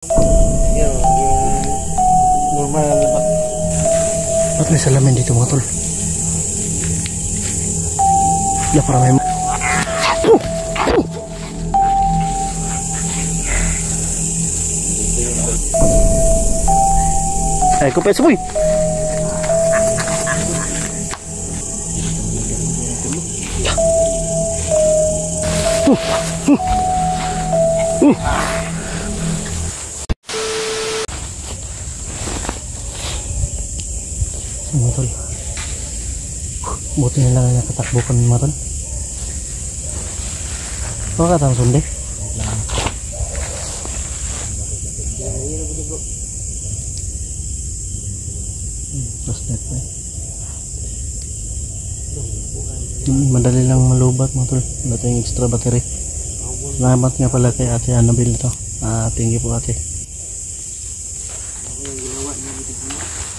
Yan, yung normal na labat. Ba't may salamin dito mga tol? Ya, para may... Ay, kupet sa boy! Mga tol, buti na lang nakatakbo kami mga tol. Baka katang sundi plus net pa madali lang malubat mga tol. Wala tayong extra battery. Salamat nga pala kay ate Annabelle ito. Thank you po ate.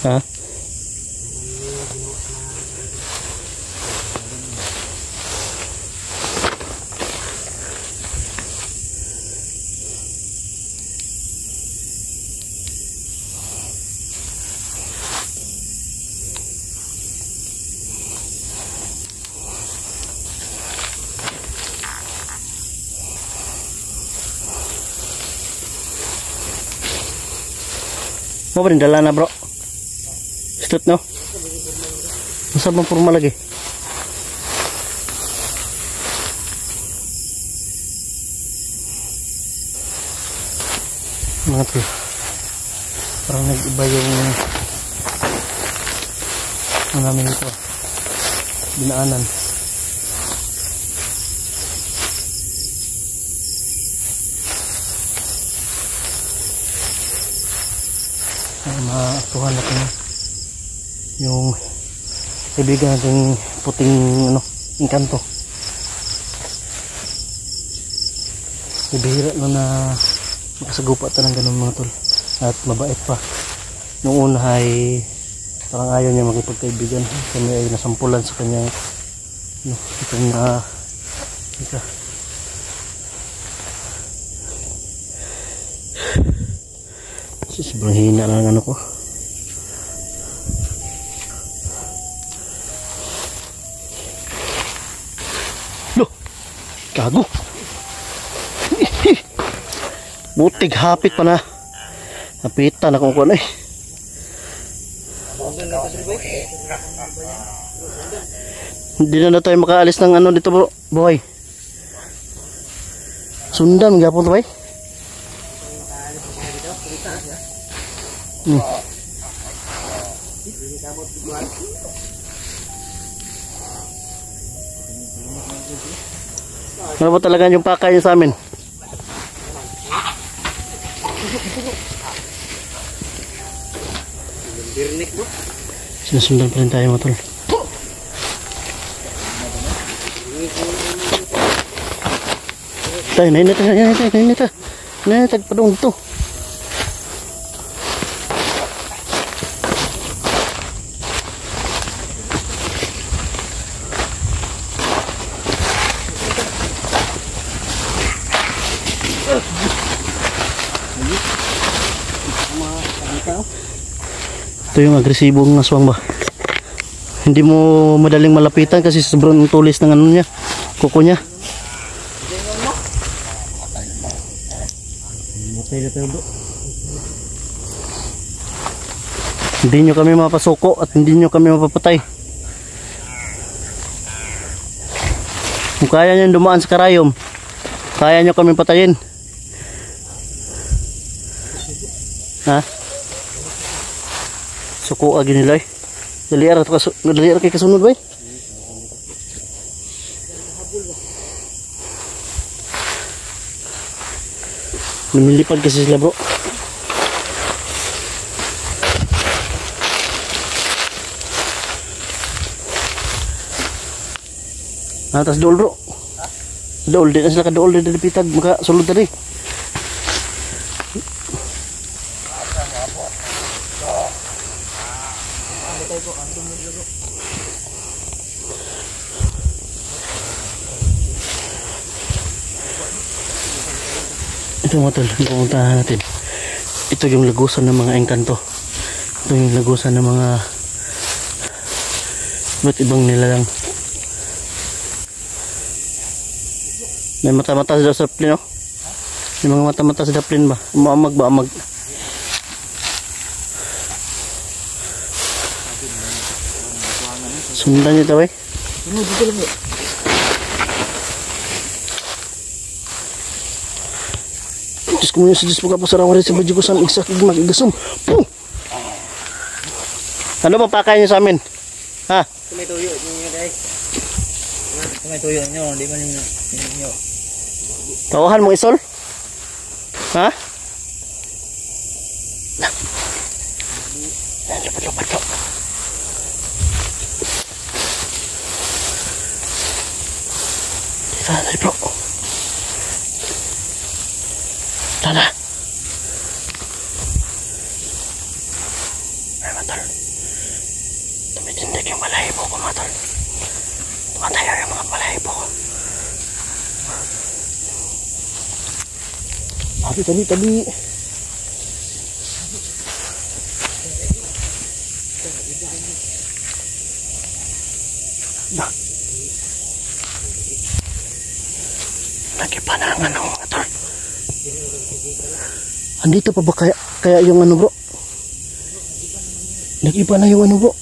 Ha? Mo rin dala na bro. Stut no. Masa bang forma lagi? Mga to. Parang nag-iba yung namin ito. Binaanan. Maaktuhan natin yung kaibigan nating puting engkanto. Ibihira na makasagupa ito ng ganun mga tol, at mabait pa. Noong una ay parang ayaw niya makipagkaibigan, kami ay nasampulan sa kanyang itong sobrang hina na ng ano ko. Loh, gago. Butig hapit pa na. Hapitan akong kuwan eh. Hindi na tayo makaalis ng ano dito bro, boy. Sundan gapon to boy. Ano ba talaga yung pakay sa amin? Sinusundan pa rin tayo mga tol. Tayo, nainit padung dito. Ito yung agresibong aswang ba. Hindi mo madaling malapitan kasi sobrang tulis ng ano niya, kuko niya. Hindi nyo kami mapasuko at hindi nyo kami mapapatay. Kung kaya nyo dumaan sa karayom, kaya nyo kami patayin. Ha? Suko agi nila eh. Daliar kay kasunod ba eh? Lumilipad kasi sila bro. Atas dool bro. Dool din na sila ka dool din dipitag maka sulod tadi. Ito mga tol, pupuntahan natin. Ito yung lagusan ng mga engkanto. Ito yung lagusan ng mga iba't ibang nilalang. May mata-mata sa daplin, oh. May mga mata-mata sa daplin ba? Umaamag ba? Amag. Sundan niyo ito, eh. Dito lang, bro. Diyos ko muna sa Diyos pagkapasarawa rin sa badyo ko sa aming iksak mag-igasom. Pum! Ano bang pakain niyo sa amin? Ha? May tuyo nyo guys. May tuyo nyo, di man nyo. Tawahan mo isol? Ha? Lupat. Dito, bro. Tara. Ay, matol. Tumitindig yung balahibo ko, matol. Tumatayo yung mga balahibo ko. Tabi. Nagipanangan ako, matol. Andito pa ba kaya yung ano, bro? Nag-iba na yung ano, bro.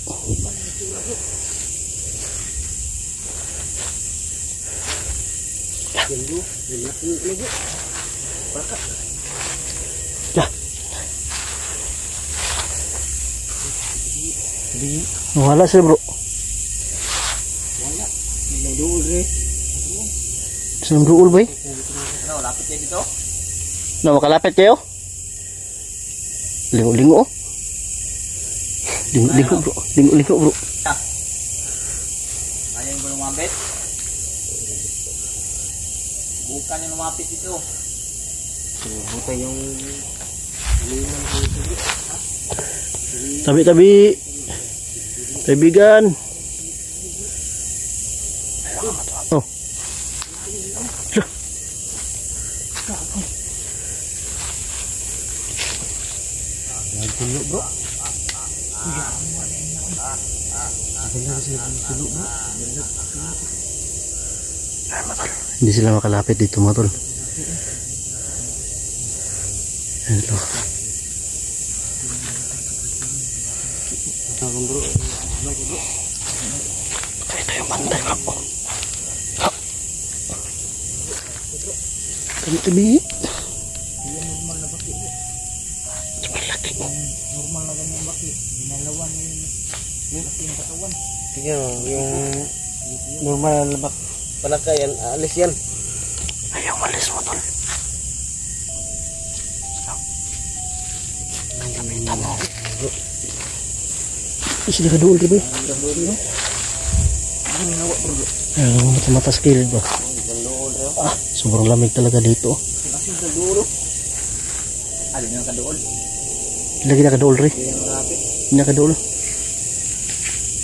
Wala siya, bro. Wala. Duol rin. Saan duol ba, eh? Ano, lapit kayo dito? Na, makalapit kayo? Lingo, oh. Lingo, bro. Lingo, bro. Ayaw mo lumapit? Bukan yung lumapit dito. Bukan yung Tabi. Kaibigan. Oh. Tulog, bro. Hindi sila makalapit dito, mga tol. Ito. Ito yung bantay, bro. Tabi. normal na baki. Malaki. Normal na ganyan baki. Binalawan yung baki ng katawan. Sige, yung normal na baki. Palaka yan, alis yan. Ayaw malis mo, tol. Ang gamitan mo. Isi na kaduol, diba? Ayaw, mata-mata sa kilid ba? Sobrang lamig talaga dito. Kasi kaduol. Alin yung kaduol? Lagi na kaduol, Ri. Hindi na kaduol.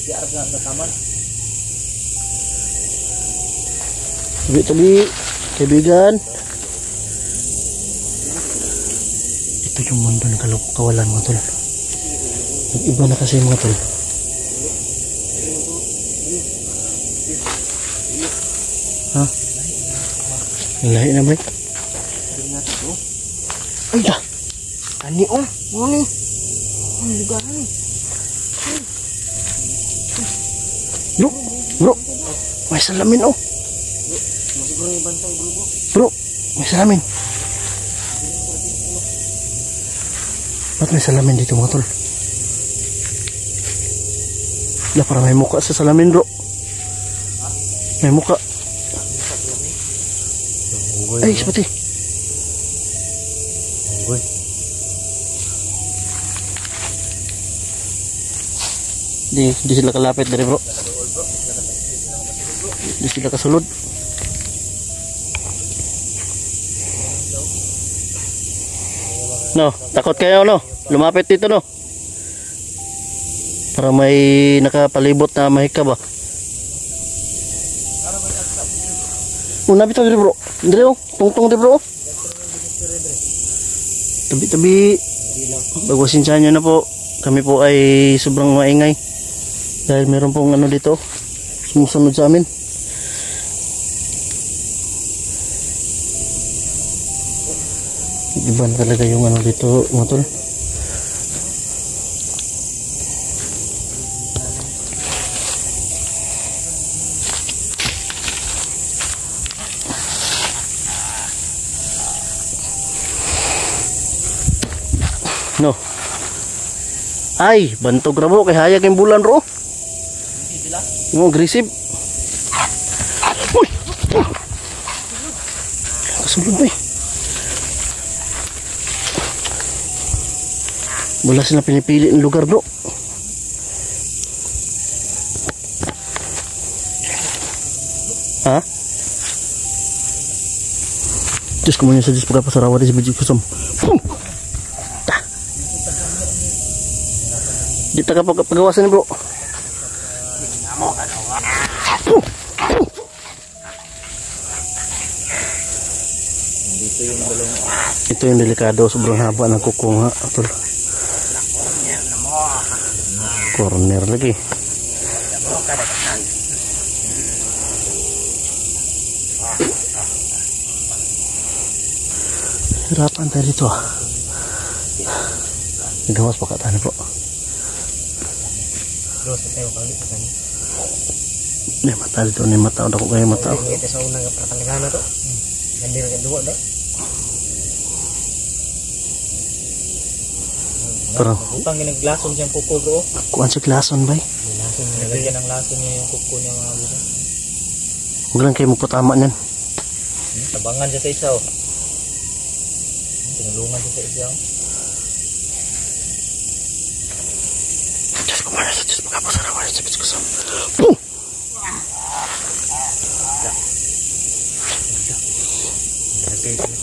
Di arap na sa taman. Tabi, kaibigan. Ito yung mundo ng kawalan, mga tol. Nag-iba na kasi, mga tol. Ha? Lahi na, bro. Ay, dah. Ani om, ni. Ang lugar ni. Bro. May salamin, oh. Masiguro yung bantay, bro. Bro, may salamin. Ba't may salamin dito, mga tol? Para may muka sa salamin, bro. May muka. Ay, sepati. Di sila kalapit dari, bro. Di sila kasulod. No, takot kayo, no? Lumapit dito, no? Para may nakapalibot na mahika ba? Nabito dire, bro. Dire, oh. Tungtong dire, bro. Tabi. Pagwasinsahan nyo na po. Kami po ay sobrang maingay. Dahil meron pong ano dito. Sumusunod sa amin. Iba na talaga yung ano dito mga tol. No. Ay, bantog ra bro kay hayag yung bulan ro. Mo aggressive. Uy. Kasulod ba? Wala sila pinipili ng lugar bro. Ha? Diyos ko mo sa Diyos pagkapasarawa di sa bidyo kusam. Di taga pagawasan bro. Ito yung delikado, sobrang haba ng kuko nga. Corner lagi. Hirapan tayo dito ah. Nagawas pa katanya bro. Nih mata dito, nih mata udah kok kayak mata. Ito sa unang pagkalagana to. Gandir ka duwa na. Parang utang ng glason siyang kuko bro. Kuan sa glason bay. Glason, nilagyan ng lason niya yung kuko niya mga bro. Huwag lang kayo magpatama niyan. Tabangan siya sa isa oh. Tinulungan siya sa isa oh. Diyos ko mana sa Diyos magkapasarawa sa Diyos ko sa boom!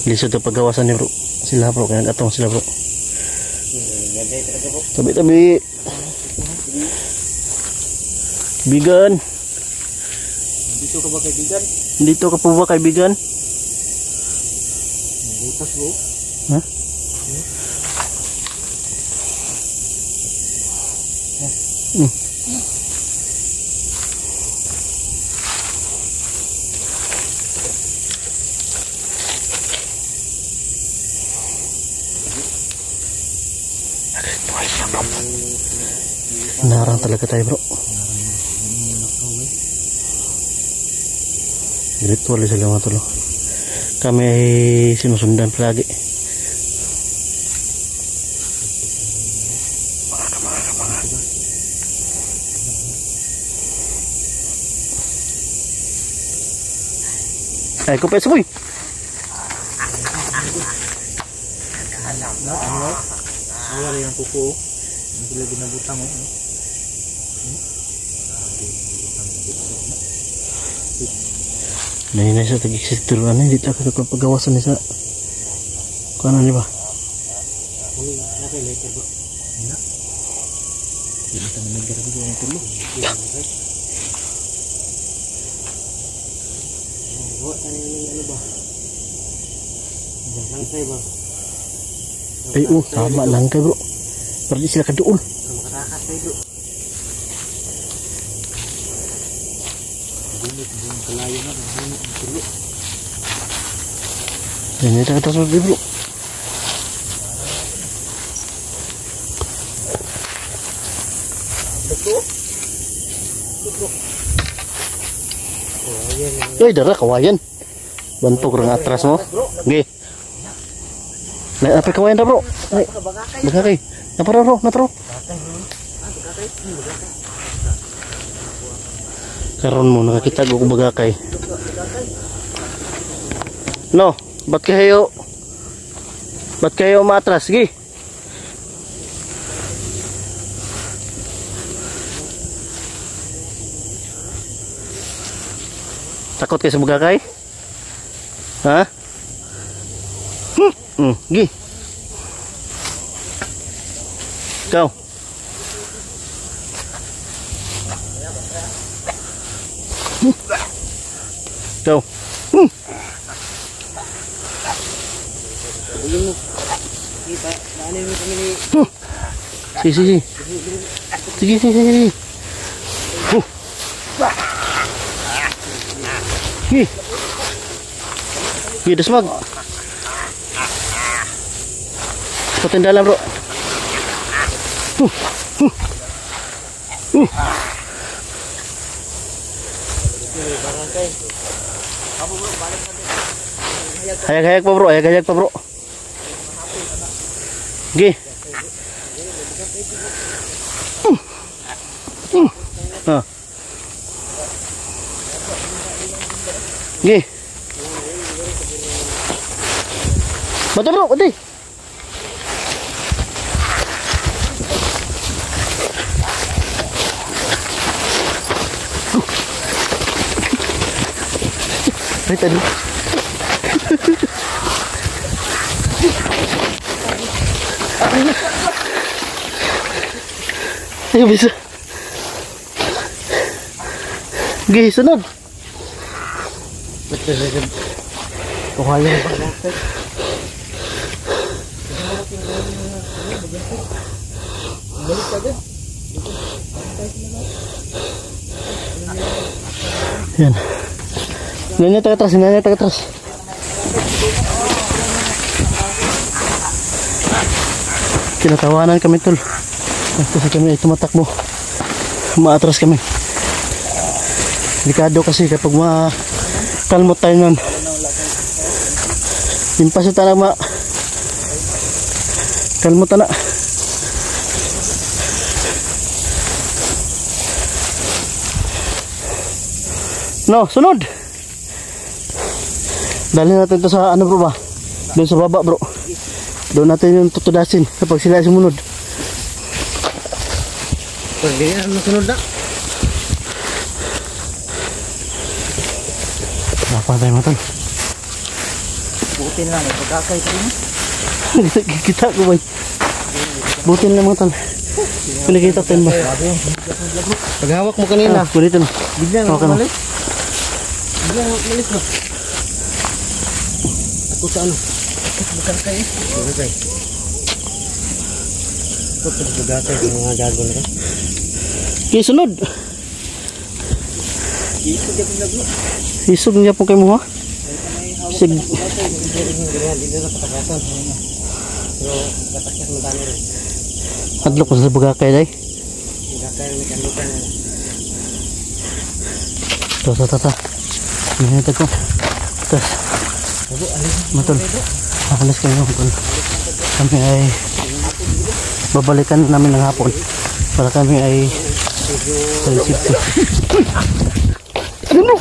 Lisod ang paggawasan ni bro. Sila bro, kaya nag-atong sila bro. Tabi-tabi. Bigan. Dito ka ba kaibigan? Dito ka po ba kaibigan? Butas bro. Ha? Narang talaga tayo bro. Ritual sila mga tulo. Kami ay sinusundan palagi. Ay, kupet boy. Awal yang kuko. Ang sila ginabutang oh. Nah sa tag-exit turuan ni dito ka pagawasan ni sa kuan ni ba? Nakay later bro. Ina. Hindi ka naman garabo yung tulo. Buat ano ba? Langkay ba? Ay sama langkay bro. Pero di sila kaduol. Makatakas tayo bro. Kalayo na ang tulo. Ini kita atas bro. Ay, darah kawayan. Bantu kurang atras mo. Nggih. Nah, apa kawayan dah, bro? Ay, bagakay. Naparo, bro, natro. Karon mo nakakita ko bagakay. No, ba't kayo umatras? Sige. Takot kayo sa bagakay? Ha? Gi. Ikaw. Naanin mo kami ni... Sige. Sige. Sige, dasmag. Putin dalam, bro. Hayag-hayag pa, bro. Oke. Oke. Baca, bro, putih. Tadi. Ayo bisa. Gih, sunod. Betul. Kuhaya. Balik aja. Yan. Nanya ke atas. Tinatawanan kami, tol. Kasi kami ay tumatakbo. Maatras kami. Delikado kasi kapag kalmot tayo nun. Impas yung tanang kalmot na. No, sunod. Dali natin ito sa ano, bro ba? Doon sa baba, bro. Doon natin yung tutudasin kapag sila ay sumunod. Pwede na masunod na. Napang tayo matang. Buti na lang, pagkakay tayo na. Kita ko ba? Buti na lang matang. Pinakita tayo ba? Paghawak mo kanina. Kulit na. Bigyan Okay na. Bigyan malis na. Ako sa ano? Pagkakay. Pagkakay. Pagkakay ng mga gagon ka. Okay, sunod. Isog niya po kayo mo, ha? Sig. Dito na patakasan. Pero katakyak mo dami rin. Adlok ko sa bagakay, day. Pagkakay may kandukan na. Ta. Nangyayat ko. Tas. Matol. Alas kayo ng matol. Kami ay babalikan namin ng hapon. Para kami ay sa isip ko. Ano mo?